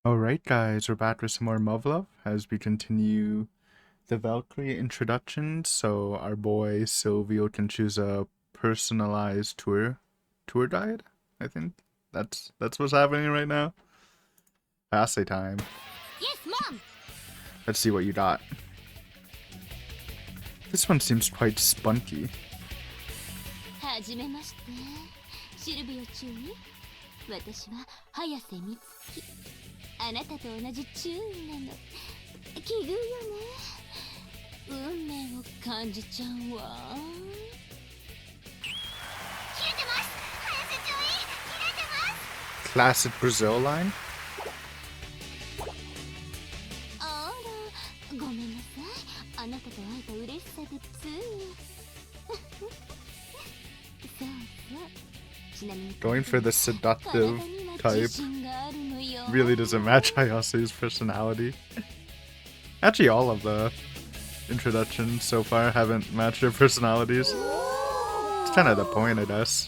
Alright guys, we're back with some more Muv Luv as we continue the Valkyrie introductions. So our boy Silvio can choose a personalized tour guide. I think that's what's happening right now. Assay time. Yes, Mom. Let's see what you got. This one seems quite spunky. はじめまして。シルビオ中尉。私は早瀬美月。あなたと同じ中尉なの。奇遇よね。運命を感じちゃうわ。切れてます。早瀬中尉、切れてます。 Classic Brazil line. あら、ごめんなさい。あなたと会えた嬉しさでつい。そうそう。 Going for the seductive type really doesn't match Hayase's personality. Actually, all of the introductions so far haven't matched their personalities. It's kind of the point, I guess.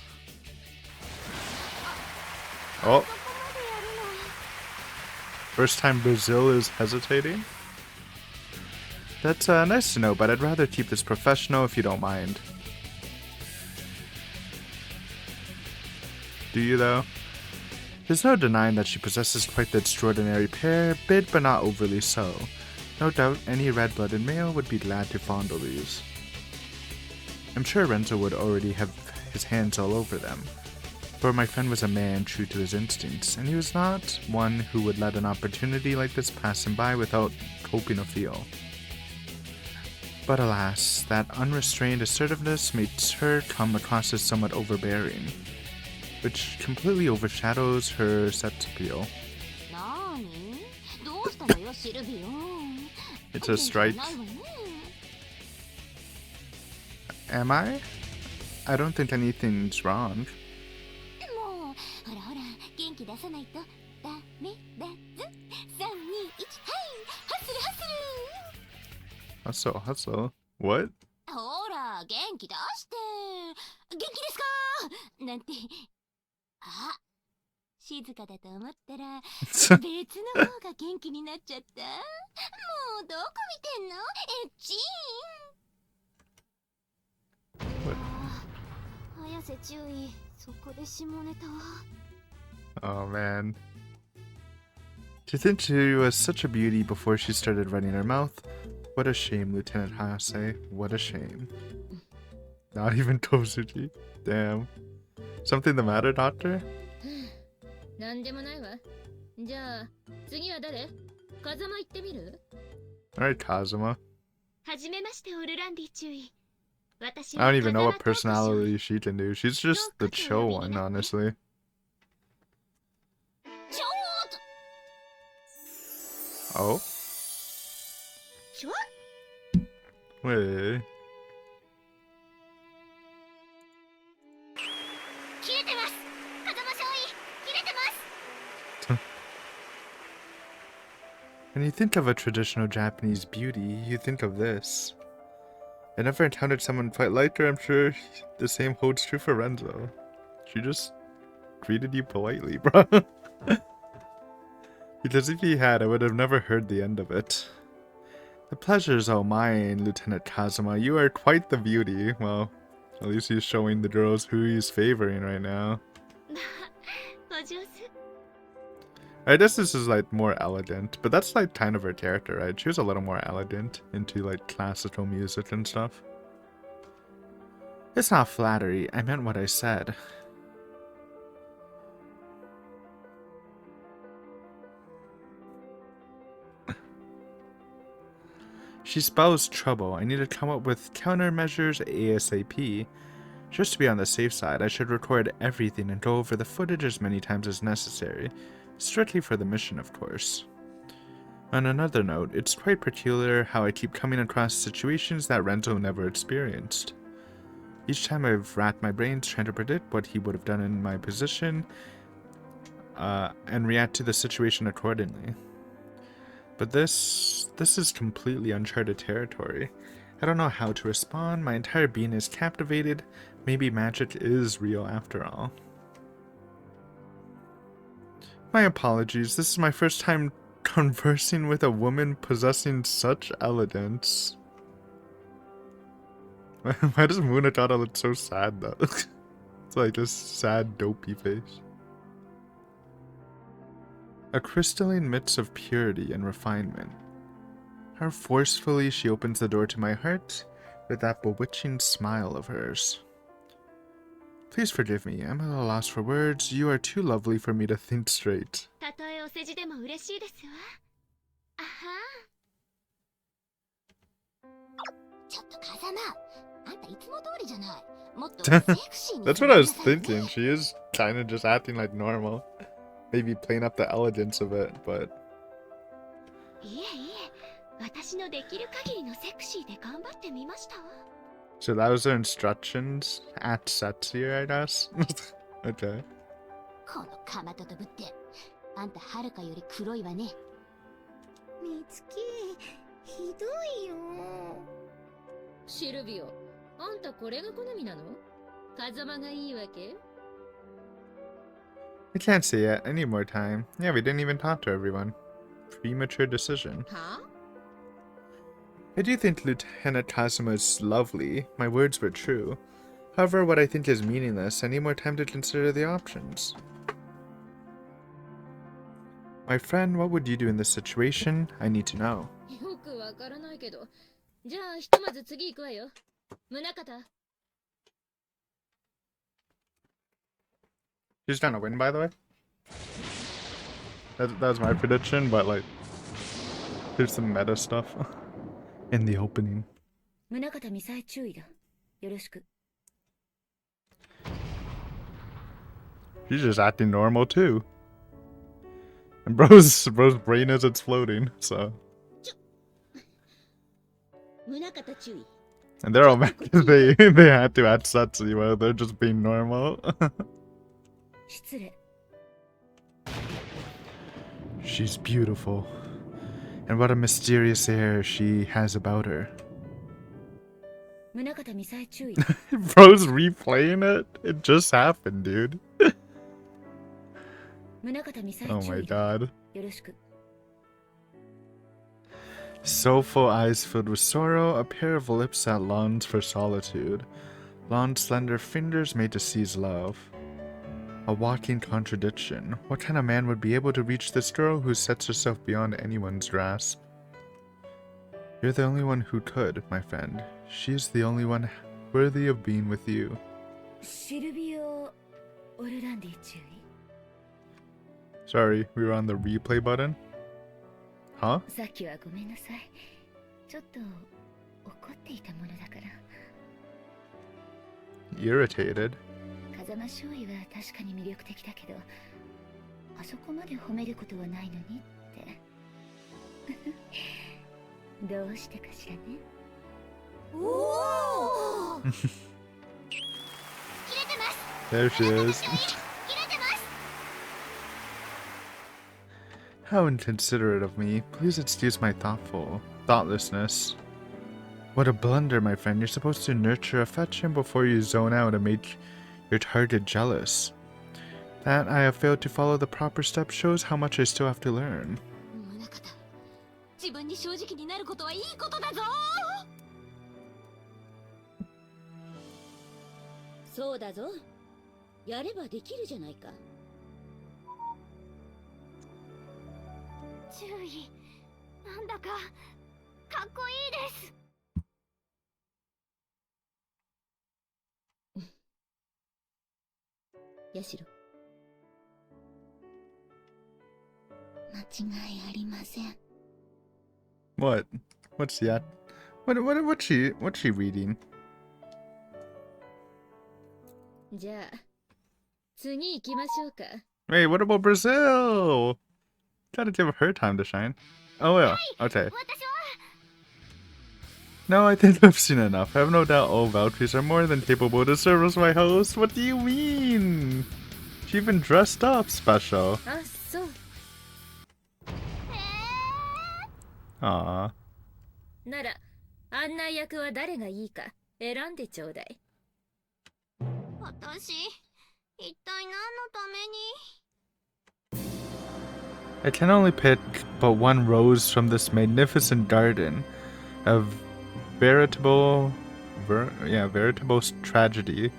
Oh. First time Brazil is hesitating. That's nice to know, but I'd rather keep this professional if you don't mind. Do you, though? There's no denying that she possesses quite the extraordinary pair, big but not overly so. No doubt any red-blooded male would be glad to fondle these. I'm sure Renzo would already have his hands all over them, for my friend was a man true to his instincts, and he was not one who would let an opportunity like this pass him by without coping a feel. But alas, that unrestrained assertiveness makes her come across as somewhat overbearing, which completely overshadows her sex appeal. It's a strike. Am I? I don't think anything's wrong. Hustle, hustle. What? ほら、元気出して。元気ですかなんて。あ、静かだと思ったら別の方が元気になっちゃった。もうどこ見てんの？エッチーン。早瀬注意、そこで下ネタは。 Oh man. To think she was such a beauty before she started running her mouth. What a shame, Lieutenant Hayase. What a shame. Not even Kozuki. Damn. Something the matter, Doctor? なんでもないわ。じゃあ、次は誰？風間行ってみる？ Alright, Kazuma. はじめまして、オルランディ注意。 I don't even know what personality she can do. She's just the chill one, honestly. Oh? Wait. When you think of a traditional Japanese beauty, you think of this. I never encountered someone quite like her. I'm sure the same holds true for Renzo. She just greeted you politely, bro. Because if he had, I would have never heard the end of it. The pleasure's all mine, Lieutenant Kazuma. You are quite the beauty. Well, at least he's showing the girls who he's favoring right now. I guess this is like more elegant, but that's like kind of her character, right? She was a little more elegant into like classical music and stuff. It's not flattery. I meant what I said. She spells trouble. I need to come up with countermeasures ASAP. Just to be on the safe side, I should record everything and go over the footage as many times as necessary. Strictly for the mission, of course. On another note, it's quite peculiar how I keep coming across situations that Renzo never experienced. Each time I've racked my brains trying to predict what he would have done in my position, and react to the situation accordingly. But this is completely uncharted territory. I don't know how to respond. My entire being is captivated. Maybe magic is real after all. My apologies. This is my first time conversing with a woman possessing such elegance. Why does Munakata look so sad though? It's like this sad, dopey face. A crystalline mix of purity and refinement. How forcefully she opens the door to my heart with that bewitching smile of hers. Please forgive me, I'm at a loss for words. You are too lovely for me to think straight. たとえお世辞でも嬉しいですわ。あは。ちょっと風間、あんたいつも通りじゃない。もっとセクシーに。That's what I was thinking. She is kind of just acting like normal. Maybe playing up the elegance of it, but... いえいえ、私のできる限りのセクシーで頑張ってみましたわ。So that was their instructions? Act sexier, I guess? Okay. このかまととぶって、あんたはるかより黒いわね。みつき、ひどいよ。シルビオ、あんたこれが好みなの？風間がいいわけ？ I can't say yet. I need more time. Yeah, we didn't even talk to everyone. Premature decision. Huh? I do think Lieutenant Kazuma is lovely. My words were true. However, what I think is meaningless. I need more time to consider the options. My friend, what would you do in this situation? I need to know. よくわからないけど、じゃあひとまず次行くわよ。宗像。She's trying to win, by the way. That's my prediction, but like, there's some meta stuff in the opening. 宗像ミサイ注意だ。よろしく。 She's just acting normal too. And bro's brain is exploding, so. 宗像注意。 And they're all mad because they had to add Satsuki while they're just being normal. 失礼。 She's beautiful. And what a mysterious air she has about her. 宗像ミサイ注意。 Bro's replaying it? It just happened, dude. 宗像ミサイ Oh 注 my 意だ。 god. よろしく。 Soulful eyes filled with sorrow, a pair of lips that longs for solitude. Long, slender fingers made to seize love. A walking contradiction. What kind of man would be able to reach this girl who sets herself beyond anyone's grasp? You're the only one who could, my friend. She's the only one worthy of being with you. シルビオ・オルランディ注意。 Sorry, we were on the replay button? Huh? さっきはごめんなさい。ちょっと怒っていたものだから。 Irritated? 風間少尉は確かに魅力的だけど、あそこまで褒めることはないのにって。どうしてかしらね。おお。切れてます。 There she is. 切れてます。 How inconsiderate of me. Please excuse my thoughtlessness. What a blunder, my friend. You're supposed to nurture affection before you zone out and make your target jealous. That I have failed to follow the proper steps shows how much I still have to learn. 自分に正直になることはいいことだぞ。そうだぞ。やればできるじゃないか。注意。なんだかかっこいいです。ヤシロ。間違いありません。 What? What's that? What's she reading? じゃあ次行きましょうか。 Hey, what about Brazil? Gotta give her time to shine. Oh yeah, okay. No, I think I've seen enough. I have no doubt all Valkyries are more than capable to serve as my host. What do you mean? She even dressed up special. あ、そう。 Aww. なら案内役は誰がいいか選んでちょうだい。私、一体何のために？ I can only pick but one rose from this magnificent garden of veritable tragedy.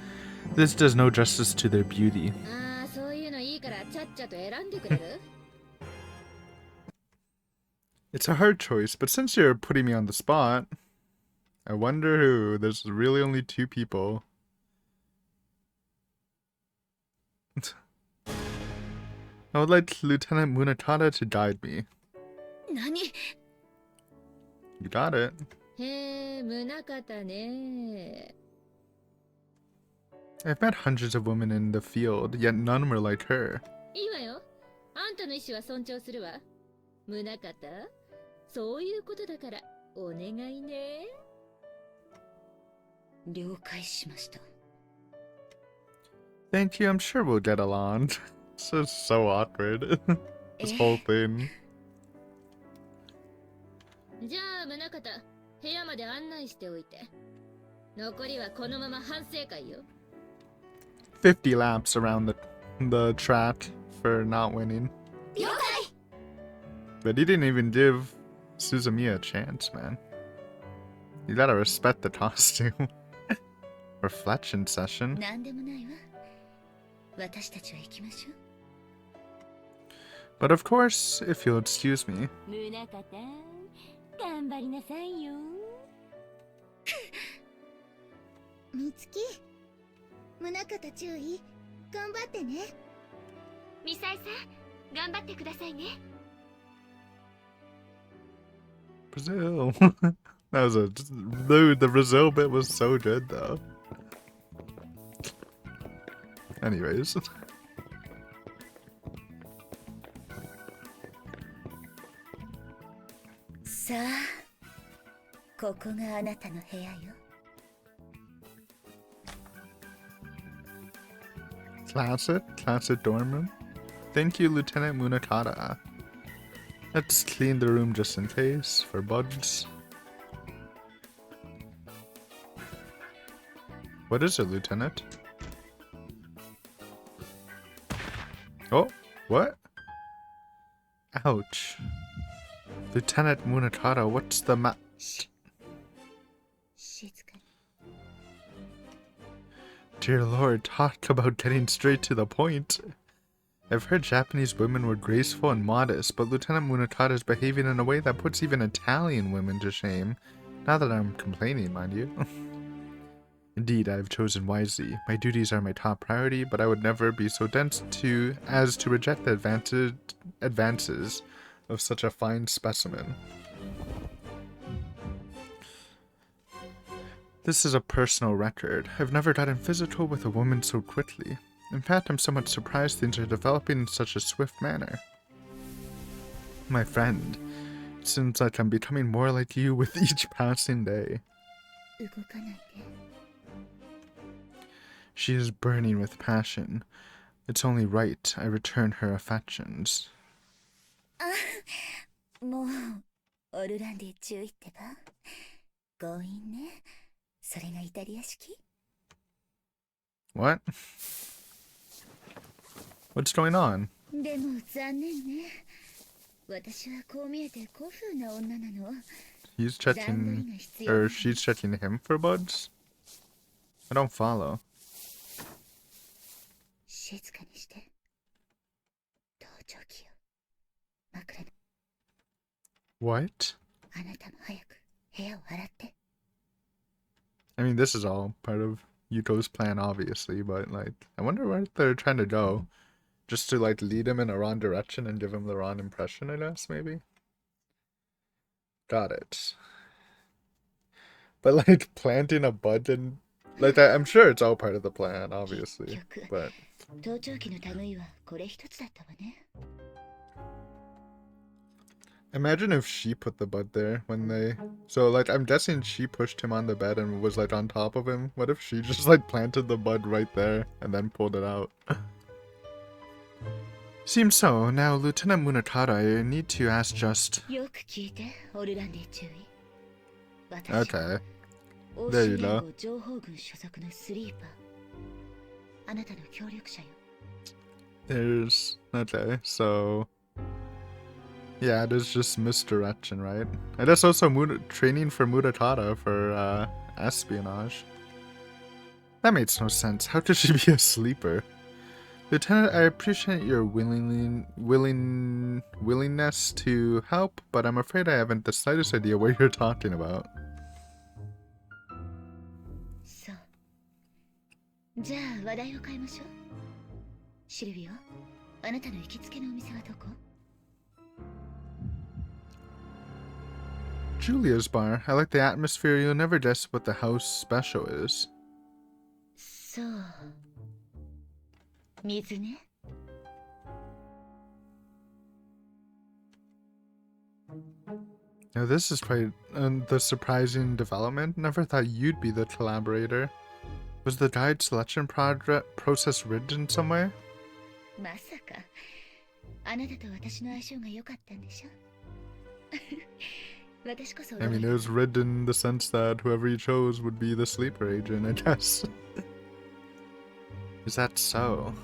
This does no justice to their beauty. It's a hard choice, but since you're putting me on the spot, I wonder who. There's really only two people. I would like Lieutenant Munakata to guide me. Nani? You got it. I've met hundreds of women in the field, yet none were like her. Thank you, I'm sure we'll get along. This is so awkward. This whole thing. じゃあ宗方、部屋まで案内しておいて。残りはこのまま反省会よ。50 laps around the track for not winning. 了解。 But he didn't even give Suzumiya a chance, man. You gotta respect the costume. Reflection session. なんでもないわ。私たちは行きましょう。 But of course, if you'll excuse me. 宗方、頑張りなさいよ。みつき、宗方注意、頑張ってね。ミサイさん、頑張ってくださいね。 Brazil. That was dude, the Brazil bit was so good though. Anyways. さあ、ここがあなたの部屋よ。 Classic dorm room. Thank you, Lieutenant Munakata. Let's clean the room just in case for bugs. What is it, Lieutenant? Oh, what? Ouch. Lieutenant Munakata, what's the Dear Lord, talk about getting straight to the point. I've heard Japanese women were graceful and modest, but Lieutenant Munakata is behaving in a way that puts even Italian women to shame. Not that I'm complaining, mind you. Indeed, I have chosen wisely. My duties are my top priority, but I would never be so dense as to reject the advances of such a fine specimen. This is a personal record. I've never gotten physical with a woman so quickly. In fact, I'm somewhat surprised things are developing in such a swift manner. My friend, it seems like I'm becoming more like you with each passing day. She is burning with passion. It's only right I return her affections. What? What's going on? He's checking, or she's checking him for bugs? I don't follow. What? I mean, this is all part of Yuko's plan, obviously, but, like, I wonder where they're trying to go. Just to, like, lead him in a wrong direction and give him the wrong impression, I guess, maybe? Got it. But, like, planting a bud and... Like, I'm sure it's all part of the plan, obviously, but... Imagine if she put the bud there when they... So, like, I'm guessing she pushed him on the bed and was, like, on top of him. What if she just, like, planted the bud right there and then pulled it out? Seems so. Now, Lieutenant Munakata, I need to ask just... Okay. There you go. There's... Okay, so... Yeah, it is just misdirection, right? And that's also training for Murakata for espionage. That makes no sense. How could she be a sleeper? Lieutenant, I appreciate your willingness to help, but I'm afraid I haven't the slightest idea what you're talking about. そう。じゃあ話題を変えましょう。シルビオ、あなたの行きつけのお店はどこ？ Julia's bar. I like the atmosphere. You'll never guess what the house special is. そう。水ね。Now this is quite the surprising development. Never thought you'd be the collaborator. Was the guide selection process rigged in some way? まさか、あなたと私の相性が良かったんでしょ？私こそ。I mean, it was rigged in the sense that whoever you chose would be the sleeper agent, I guess. Is that so?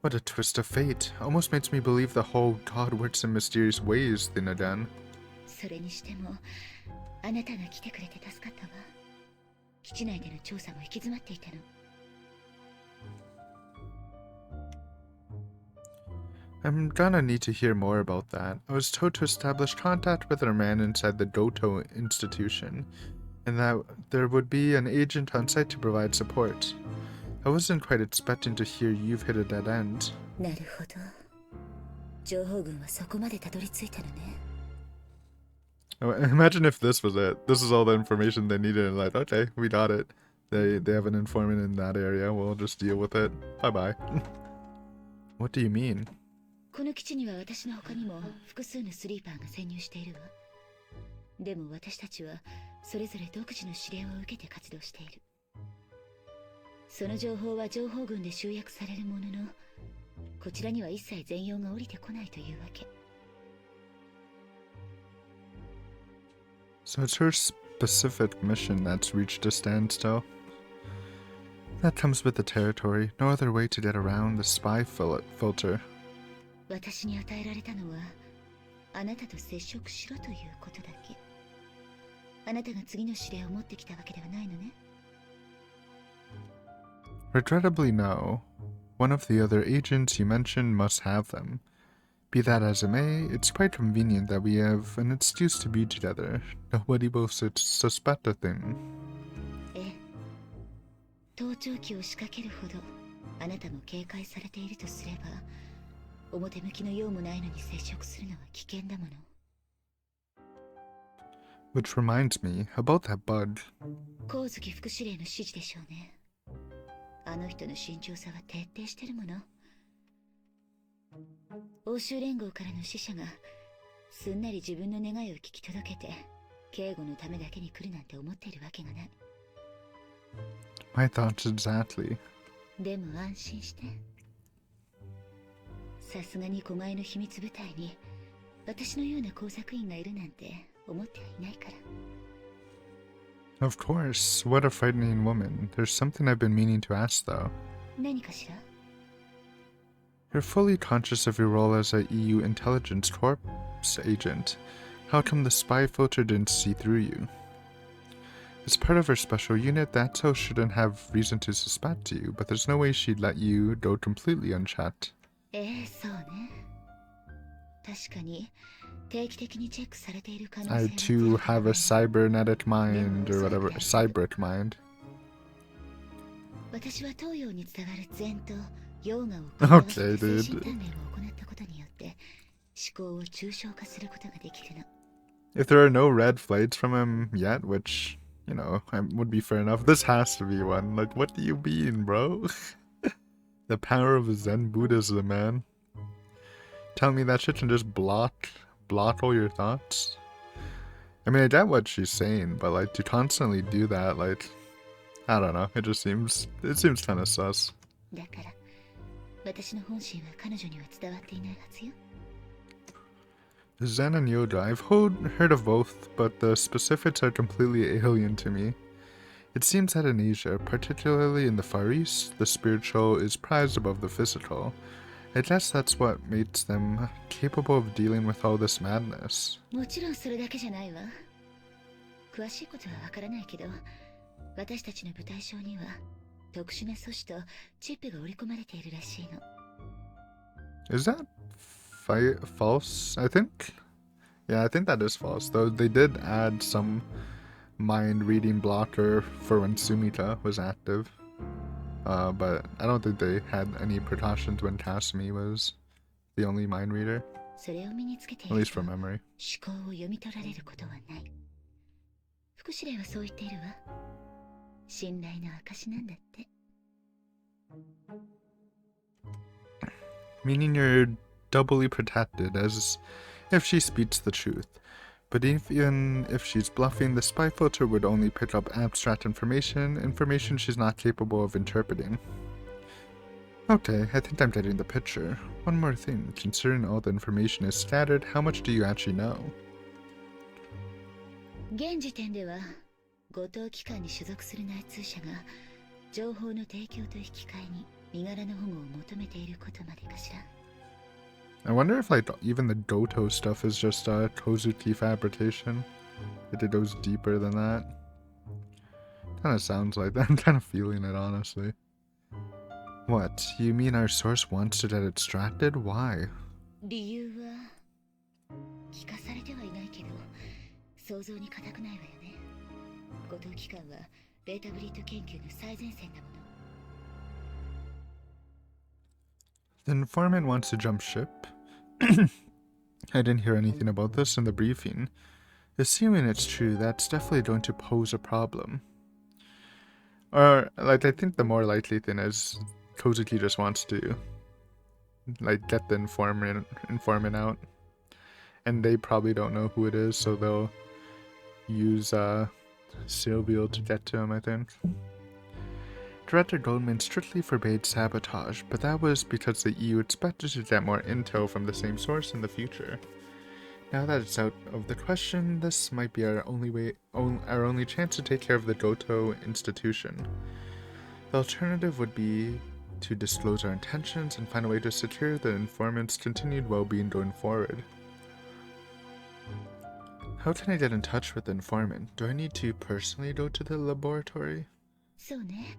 What a twist of fate. Almost makes me believe the whole God works in mysterious ways thing again. それにしても、あなたが来てくれて助かったわ。基地内での調査も行き詰まっていたの。I'm gonna need to hear more about that. I was told to establish contact with a man inside the Doto institution, and that there would be an agent on site to provide support. I wasn't quite expecting to hear you've hit a dead end. なるほど。情報軍はそこまでたどり着いたのね。Imagine if this was it. This is all the information they needed, and like, okay, we got it. They have an informant in that area. We'll just deal with it. Bye bye. What do you mean? この基地には私の他にも複数のスリーパーが潜入しているわ。でも私たちはそれぞれ独自の指令を受けて活動している。その情報は情報軍で集約されるものの、こちらには一切全容が降りてこないというわけ。So it's her specific mission that's reached a standstill. That comes with the territory. No other way to get around the spy filter. 私に与えられたのは、あなたと接触しろということだけ。あなたが次の指令を持ってきたわけではないのね。Regrettably, no. One of the other agents you mentioned must have them. Be that as it may, it's quite convenient that we have an excuse to be together. Nobody will suspect a thing. ええ。盗聴器を仕掛けるほど、あなたも警戒されているとすれば、表向きの用もないのに接触するのは危険だもの。Which reminds me, about that bug. 光月副司令の指示でしょうね。あの人の慎重さは徹底してるもの。欧州連合からの使者がすんなり自分の願いを聞き届けて警護のためだけに来るなんて思っているわけがない。My thoughts exactly. でも安心して。さすがに子飼いの秘密部隊に私のような工作員がいるなんて思ってはいないから。Of course. What a frightening woman. There's something I've been meaning to ask, though. 何かしら？ You're fully conscious of your role as a EU intelligence corps agent. How come the spy filter didn't see through you? As part of her special unit, that so shouldn't have reason to suspect you, but there's no way she'd let you go completely unchecked. そうね。確かに定期的にチェックされている可能性 I は too have a cybernetic mind, or whatever, cybric mind. 私は東洋に伝わる禅とヨガを Okay, 精 dude. 神鍛錬を行ったことによって思考を抽象化することができるの。 If there are no red flags from him yet, which, you know, would be fair enough, this has to be one. Like, what do you mean, bro? The power of Zen Buddhism, man. Tell me that shit can just block all your thoughts? I mean, I get what she's saying, but like to constantly do that, like, I don't know, it seems kind of sus. だから私の本心は彼女には伝わっていないはずよ。 Zen and yoga, I've heard of both, but the specifics are completely alien to me. It seems that in Asia, particularly in the Far East, the spiritual is prized above the physical, I guess that's what makes them capable of dealing with all this madness. もちろんそれだけじゃないわ。詳しいことはわからないけど、私たちの舞台上には特殊な素子とチップが織り込まれているらしいの。Is that false? I think. Yeah, I think that is false. Though they did add some mind reading blocker for when Sumita was active. But I don't think they had any precautions when Kasumi was the only mind reader. それを身につけてい At る least と from memory. 思考を読み取られることはない。福祉霊はそう言っているわ。信頼の証なんだって。Meaning you're doubly protected, as if she speaks the truth. But even if she's bluffing, the spy filter would only pick up abstract information she's not capable of interpreting. Okay, I think I'm getting the picture. One more thing, considering all the information is scattered, how much do you actually know? 現時点では、五島機関に所属する内通者が情報の提供と引き換えに身柄の保護を求めていることまでかしら。I wonder if like even the Goto stuff is just Kozuki fabrication. If it goes deeper than that. Kinda sounds like that. I'm kinda feeling it, honestly. What? You mean our source wants to get extracted? Why? 理由は聞かされてはいないけど、想像に難くないわよね。五島機関はベータブリッド研究の最前線だもの。The informant wants to jump ship? I didn't hear anything about this in the briefing. Assuming it's true, that's definitely going to pose a problem. Or, like, I think the more likely thing is Kozuki just wants to, like, get the informant out. And they probably don't know who it is, so they'll use, Silvio to get to him, I think. Director Goldman strictly forbade sabotage, but that was because the EU expected to get more intel from the same source in the future. Now that it's out of the question, this might be our only chance to take care of the Goto institution. The alternative would be to disclose our intentions and find a way to secure the informant's continued well-being going forward. How can I get in touch with the informant? Do I need to personally go to the laboratory? そうね。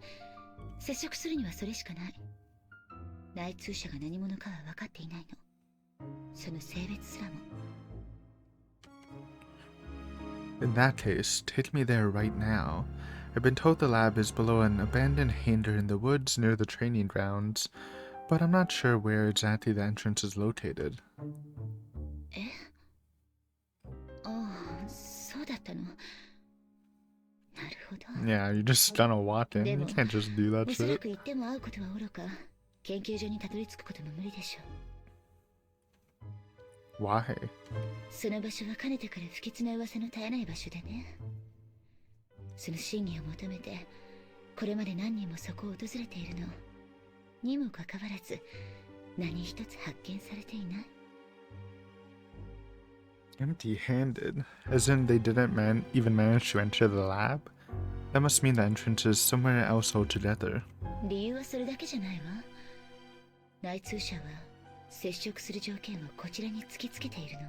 接触するにはそれしかない。内通者が何者かは分かっていないの。その性別すらも。In that case, take me there right now. I've been told the lab is below an abandoned hangar in the woods near the training grounds, but I'm not sure where exactly the entrance is located. え？ああ、そうだったの。なるほど。Yeah, you're just gonna walk in. You can't just do that おそら shit. く行っても会うことはおろか、研究所にたどり着くことも無理でしょう。 Why? その場所はかねてから不吉な噂の絶えない場所でね。その真偽を求めて、これまで何人もそこを訪れているの。にもかかわらず、何一つ発見されていない。Empty-handed? As in they didn't even manage to enter the lab? That must mean the entrance is somewhere else altogether. 理由はそれだけじゃないわ。内通者は接触する条件をこちらに突きつけているの。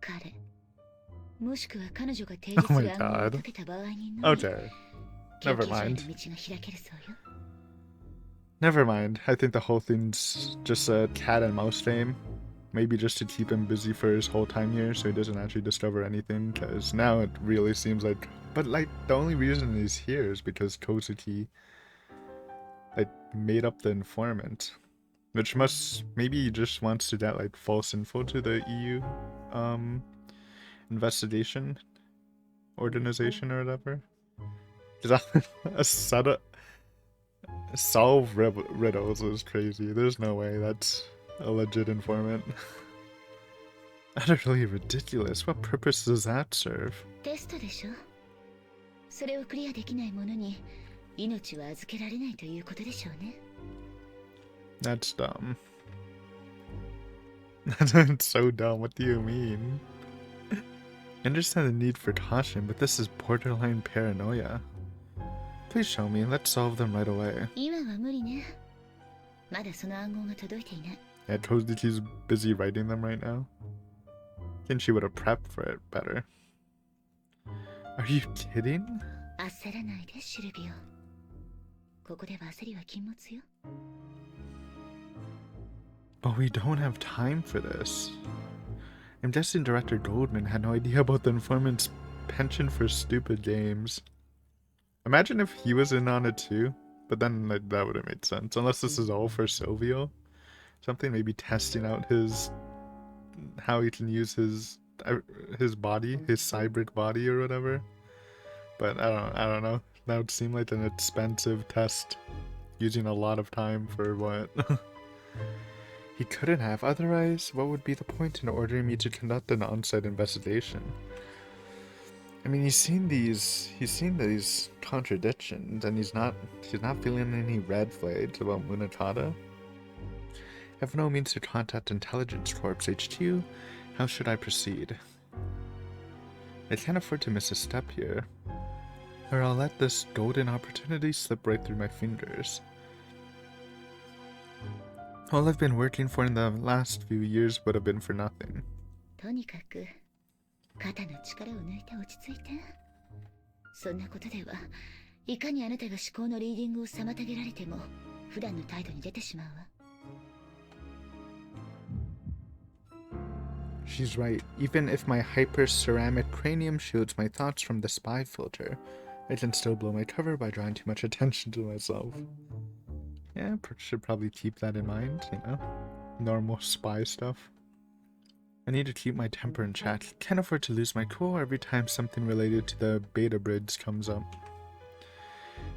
彼、もしくは彼女が提示する暗号をかけた場合にのみ、 Okay. 研 Never 究所への mind. 道が開けるそうよ。 Never mind. I think the whole thing's just a cat and mouse game. Maybe just to keep him busy for his whole time here so he doesn't actually discover anything, because now it really seems like... But, like, the only reason he's here is because Kozuki, like, made up the informant. Which must... Maybe he just wants to get, like, false info to the EU, investigation organization or whatever. Solve riddles is crazy. There's no way that's a legit informant. Utterly ridiculous. What purpose does that serve? テストでしょ。それをクリアできない者に命は預けられないということでしょうね。 That's dumb. That's so dumb. What do you mean? I understand the need for caution, but this is borderline paranoia. Please show me. Let's solve them right away. 今は無理ね。まだその暗号が届いていない。I told you he's busy writing them right now. I think she would have prepped for it better. Are you kidding? 焦らないで、シルビオ。ここでは焦りは禁物よ。But we don't have time for this. I'm guessing Director Goldman had no idea about the informant's penchant for stupid games. Imagine if he was in on it too, but then like, that would have made sense. Unless this is all for Silvio. Something maybe testing out how he can use his body, his cybric body or whatever. But I don't know. That would seem like an expensive test, using a lot of time for what? He couldn't have. Otherwise, what would be the point in ordering me to conduct an on-site investigation? I mean, he's seen these contradictions, and he's not feeling any red flags about Munakata. I have no means to contact Intelligence Corps HQ. How should I proceed? I can't afford to miss a step here, or I'll let this golden opportunity slip right through my fingers. All I've been working for in the last few years would have been for nothing. とにかく肩の力を抜いて落ち着いて。そんなことではいかにあなたが思考のリーディングを妨げられても普段の態度に出てしまうわ。She's right. Even if my hyper-ceramic cranium shields my thoughts from the spy filter, I can still blow my cover by drawing too much attention to myself. Yeah, should probably keep that in mind, you know? Normal spy stuff. I need to keep my temper in check. Can't afford to lose my cool every time something related to the beta bridge comes up.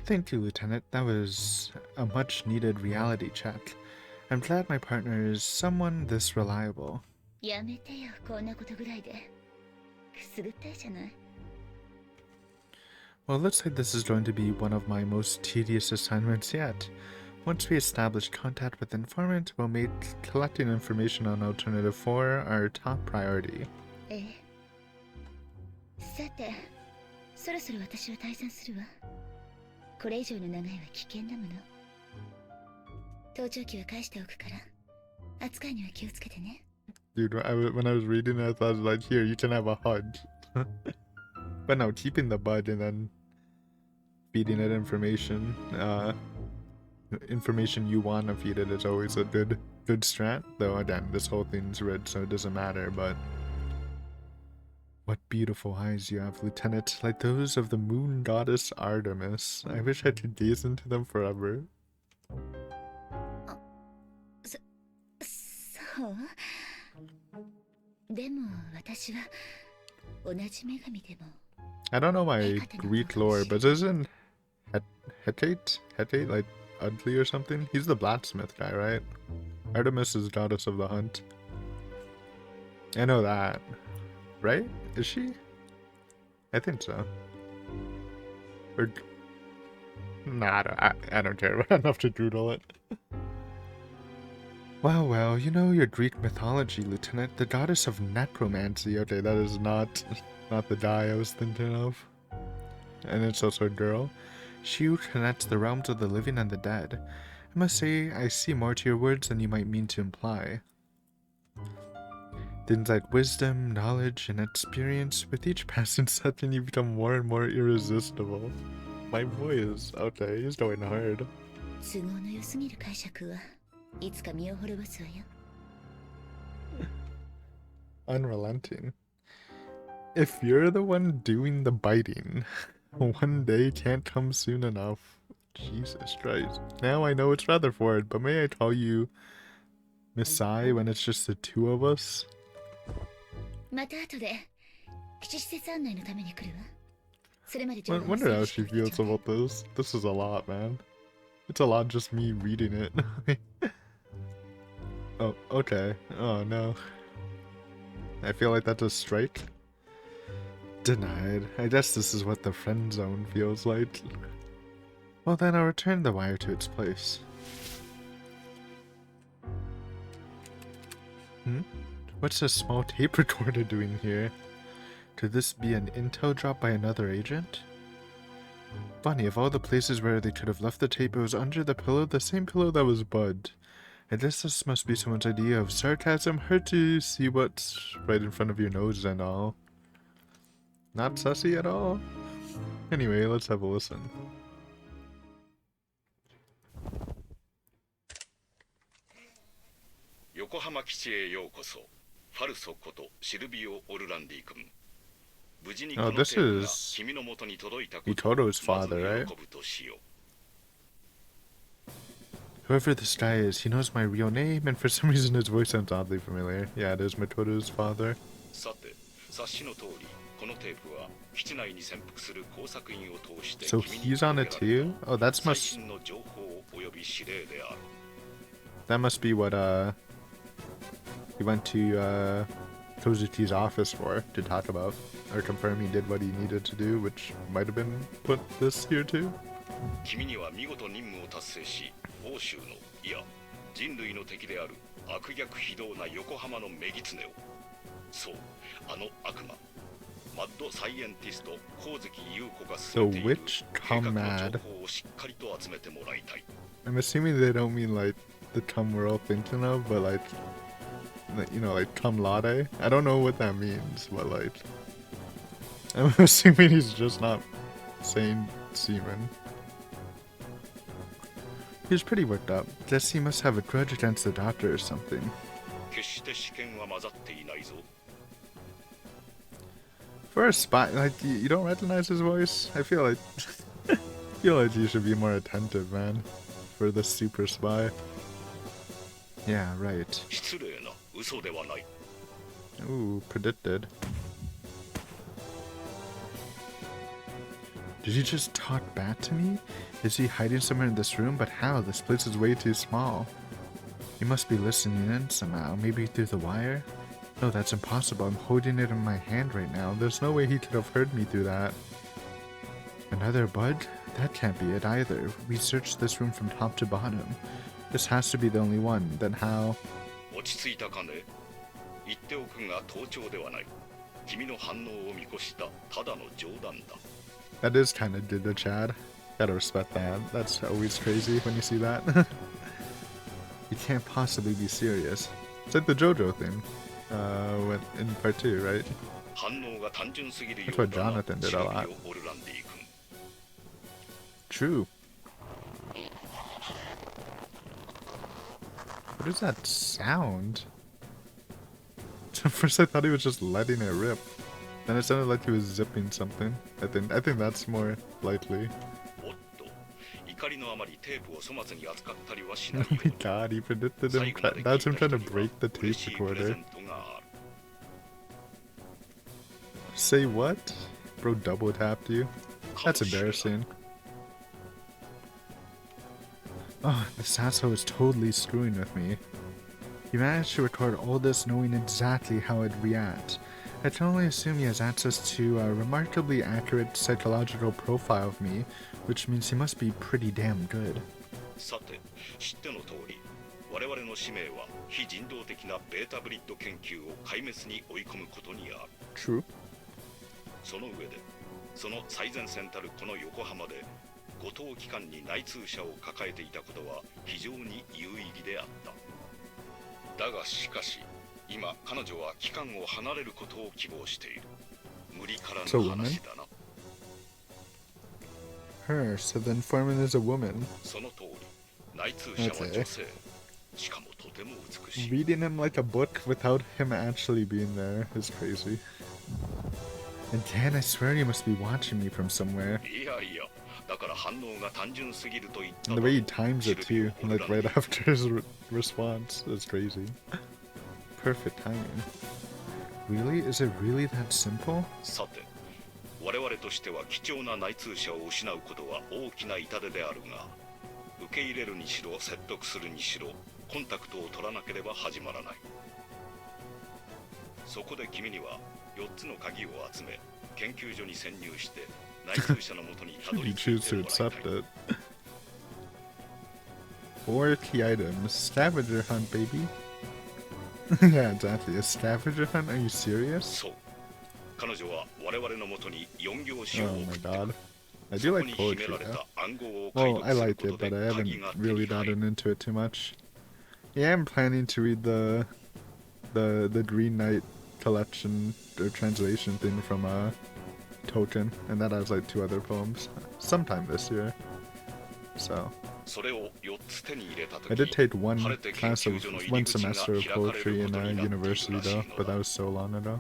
Thank you, Lieutenant. That was a much-needed reality check. I'm glad my partner is someone this reliable. やめてよ、こんなことぐらいで。くすぐったいじゃない。Well, it looks like this is going to be one of my most tedious assignments yet. Once we establish contact with the informant, we'll make collecting information on Alternative 4 our top priority. ええ。さて、そろそろ私は退散するわ。これ以上の長いは危険なもの。盗聴器は返しておくから、扱いには気をつけてね。Dude, when I was reading it, I thought, like, here, you can have a hug. But no, keeping the bud and then feeding it information, information you want to feed it is always a good strat. Though, again, this whole thing's red, so it doesn't matter, but... What beautiful eyes you have, Lieutenant, like those of the moon goddess Artemis. I wish I could gaze into them forever. そう。でも私は同じ女神でも。I don't know my Greek lore, but isn't Hecate like ugly or something? He's the blacksmith guy, right? Artemis is goddess of the hunt. I know that. Right? Is she? I think so. Or... Nah, I don't care enough to doodle it. Well, you know your Greek mythology, Lieutenant. The goddess of necromancy. Okay, that is not the guy I was thinking of. And it's also a girl. She who connects the realms of the living and the dead. I must say, I see more to your words than you might mean to imply. Things like wisdom, knowledge, and experience, with each passing session you become more and more irresistible. My boy is... okay, he's going hard. 都合の良すぎる解釈はいつか身を滅ぼすわよ。Unrelenting. If you're the one doing the biting, one day can't come soon enough. Jesus Christ. Now I know it's Rutherford, but may I call you Misai when it's just the two of us? また後で基地施設案内のために来るわ。それまで I wonder how she feels about this. This is a lot, man. It's a lot just me reading it. Oh, okay. Oh, no. I feel like that's a strike. Denied. I guess this is what the friend zone feels like. Well, then I'll return the wire to its place. What's this small tape recorder doing here? Could this be an intel drop by another agent? Funny, of all the places where they could have left the tape, it was under the pillow, the same pillow that was Bud. I guess this must be someone's idea of sarcasm. Hard to see what's right in front of your nose and all. Not sussy at all. Anyway, let's have a listen. 横浜基地へようこそ。ファルソことシルビオ・オルランディ君。無事にこのテープが君の元に届いたことをまず喜ぶとしよう。 Whoever this guy is, he knows my real name, and for some reason his voice sounds oddly familiar. Yeah, it is Matoto's father. さて、察しの通り、このテープは基地内に潜伏する工作員を通して So he's on it too? Oh, that must be what he went to Kozuchi's office for, to talk about or confirm he did what he needed to do, which might have been put this here too. 君には見事任務を達成し、欧州のいや人類の敵である悪逆非道な横浜のメギツネを、そう、あの悪魔マッドサイエンティスト光月優子が進めている計画の情報をしっかりと集めてもらいたい。 I'm assuming they don't mean like the cum we're all thinking of, but like, you know, like cum laude. I don't know what that means, but like, I'm assuming he's just not saying semen. He's pretty worked up. Guess he must have a grudge against the doctor or something. 決して試験は混ざっていないぞ。 For a spy, like, you don't recognize his voice? I feel like you should be more attentive, man. For the super spy. Yeah, right. 失礼な、嘘ではない。 Ooh, predicted. Did he just talk back to me? Is he hiding somewhere in this room? But how? This place is way too small. He must be listening in somehow, maybe through the wire? No, that's impossible. I'm holding it in my hand right now. There's no way he could have heard me through that. Another bug? That can't be it either. We searched this room from top to bottom. This has to be the only one. Then how? 落ち着いたかね。言っておくが盗聴ではない。君の反応を見越したただの冗談だ。 That is kind of good, Chad. Gotta respect that. That's always crazy when you see that. You can't possibly be serious. It's like the JoJo thing. In part 2, right? That's what Jonathan did a lot. True. What is that sound? At first I thought he was just letting it rip. Then it sounded like he was zipping something. I think that's more likely. Oh my god, he predicted him. That's him trying to break the tape recorder. Say what? Bro double tapped you? That's embarrassing. Oh, this asshole is totally screwing with me. He managed to record all this knowing exactly how I'd react. I can only assume he has access to a remarkably accurate psychological profile of me, which means he must be pretty damn good. True. その上で、その最前線たるこの横浜で、後藤機関に内通者を抱えていたことは非常に有意義であった。だがしかし、今彼女は機関を離れることを希望している。無理からの話だな。Her, so the informant is a woman. その通り、内通者は女性。しかもとても美しい。Reading him like a book without him actually being there is crazy. And Dan, I swear you must be watching me from somewhere. And the way he times it too, like right after his response, is crazy. Perfect timing. Really? Is it really that simple? 我々としては貴重な内通者を失うことは大きな痛手であるが、受け入れるにしろ説得するにしろ、コンタクトを取らなければ始まらない。そこで君には4つの鍵を集め、研究所に潜入して内通者のもとにたどり着いてもらいたい。4 key items. Scavenger hunt, baby. Yeah, exactly. A scavenger hunt? Are you serious? そう。彼女は我々のもとに4行詞を送ってくる。 Oh my god. I do like poetry, though. Well, I like it, but I haven't really gotten into it too much. Yeah, I'm planning to read the Green Knight collection or translation thing from Token, and that has like 2 other poems sometime this year. So それを4つ手に入れた I 時 did take 晴 one れて研 class 究 of 所の入 one り口が semester of 開かれ poetry る in ことになっている university らしい though, の but that だ was so long ago.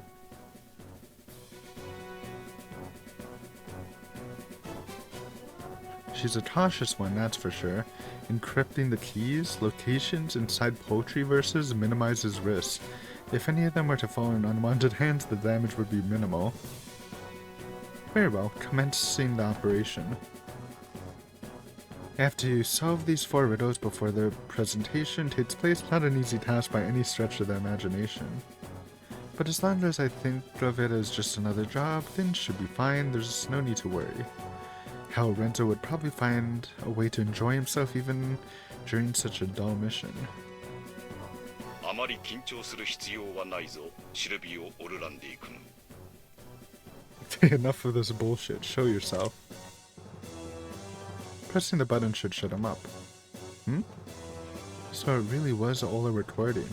She's a cautious one, that's for sure. Encrypting the keys, locations inside poetry verses minimizes risk. If any of them were to fall in unwanted hands, the damage would be minimal. Very well, commencing the operation. I have to solve these 4 riddles before the presentation takes place. Not an easy task by any stretch of the imagination. But as long as I think of it as just another job, things should be fine. There's no need to worry. Hell, Renzo would probably find a way to enjoy himself even during such a dull mission. あまり緊張する必要はないぞシルビオ・オルランディ君 Enough of this bullshit. Show yourself. Pressing the button should shut him up. Hmm? So it really was all a recording.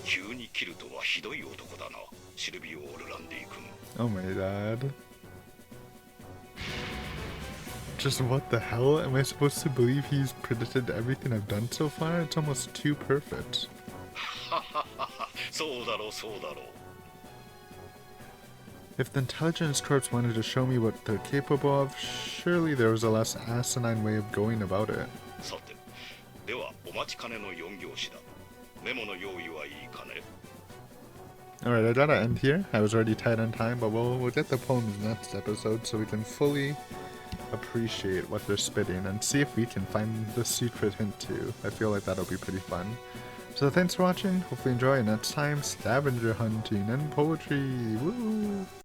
急に切るとはひどい男だなシルビオ・オルランディ君 Oh my god. Just what the hell? Am I supposed to believe he's predicted everything I've done so far? It's almost too perfect. そうだろうそうだろう If the intelligence corps wanted to show me what they're capable of, surely there was a less asinine way of going about it. さてではお待ちかねの4行詞だメモの用意はいいかね Alright, I gotta end here. I was already tight on time, but we'll get the poems next episode so we can fully appreciate what they're spitting and see if we can find the secret hint too. I feel like that'll be pretty fun. So thanks for watching, hopefully enjoy, and next time, scavenger hunting and poetry! Woo!